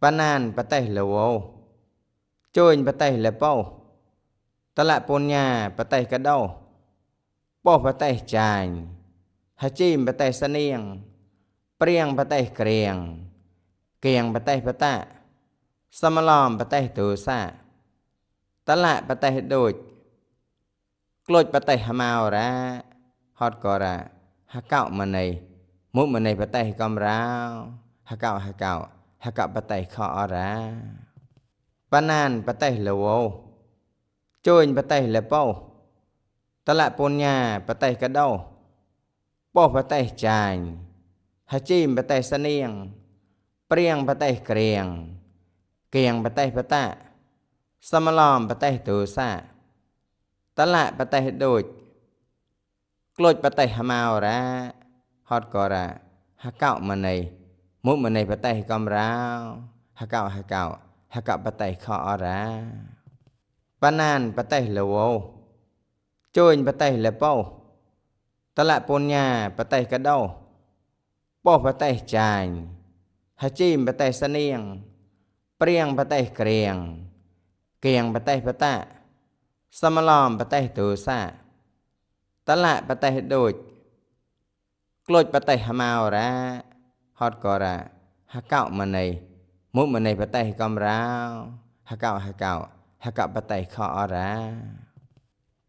ប៉ណានប្រទេសលវោជួយប្រទេសលពោតលពញ្ញាប្រទេសកដោពោប្រទេសចាញ់ហជីមប្រទេសសនៀងព្រៀងប្រទេសក្រៀងគៀងប្រទេសបតាសមឡំប្រទេសទូសាតលៈប្រទេសដូចក្លូចប្រទេសមោរាហតកោរាហកោម្នៃមុម្នៃប្រទេសកំរោហកោប្រទេសខអរាប៉ណានប្រទេសលវោជួយប្រទេសលពោតលពញ្ញាប្រទេសកដោពោប្រទេសចាញ់ហជីមប្រទេសសនៀងព្រៀងប្រទេសក្រៀងគៀងប្រទេសបតាសមឡំប្រទេសទូសាតលៈប្រទេសដូចក្លូចប្រទេសមោរាហតកោរាហកោម្នៃមុម្នៃប្រទេសកំរោហកោប្រទេសខអរាប៉ណានប្រទេសលវោជួយប្រទេសលពោតលពញ្ញាប្រទេសកដោពោប្រទេសចាញ់ហជីមប្រទេសសនៀងព្រៀងប្រទេសក្រៀងគៀងប្រទេសបតាសមឡំប្រទេសទូសាតលៈប្រទេសដូចក្លូចប្រទេសមោរាហតកោរាហកោម្នៃមុម្នៃប្រទេសកំរោហកោប្រទេសខអរា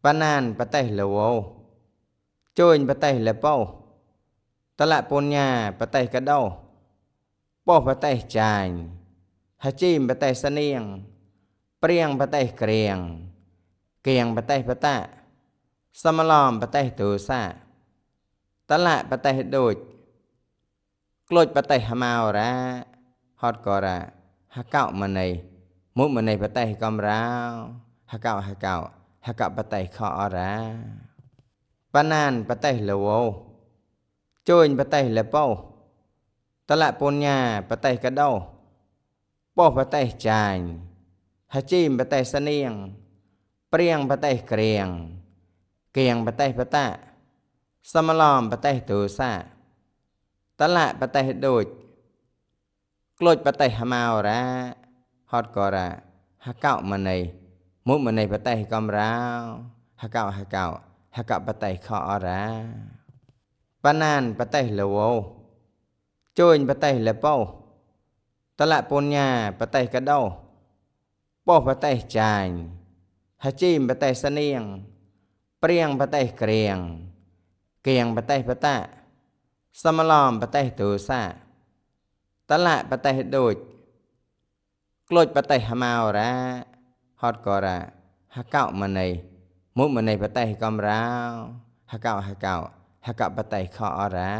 ប៉ណានប្រទេសលវោជួយប្រទេសលពោតលពញ្ញាប្រទេសកដោពោប្រទេសចាញ់ហជីមប្រទេសសនៀងព្រៀងប្រទេសក្រៀងគៀងប្រទេសបតាសមឡំប្រទេសទូសាតលៈប្រទេសដូចក្លូចប្រទេសមោរាហតកោរាហកោម្នៃមុម្នៃប្រទេសកំរោហកោប្រទេសខអរាប៉ណានប្រទេសលវោជួយប្រទេសលពោតលពញ្ញាប្រទេសកដោពោប្រទេសចាញ់ហជីមប្រទេសសនៀងព្រៀងប្រទេសក្រៀងគៀងប្រទេសបតាសមឡំប្រទេសទូសាតលៈប្រទេសដូចក្លូចប្រទេសមោរាហតកោរាហកោម្នៃមុម្នៃប្រទេសកំរោហកោប្រទេសខអរាប៉ណានប្រទេសលវោជួយប្រទេសលពោតលពញ្ញាប្រទេសកដោពោប្រទេសចាញ់ហជីមប្រទេសសនៀងព្រៀងប្រទេសក្រៀងគៀងប្រទេសបតាសមឡំប្រទេសទូសាតលៈប្រទេសដូចក្លូចប្រទេសមោរាហតកោរាហកោម្នៃមុម្នៃប្រទេសកំរោហកោប្រទេសខអរា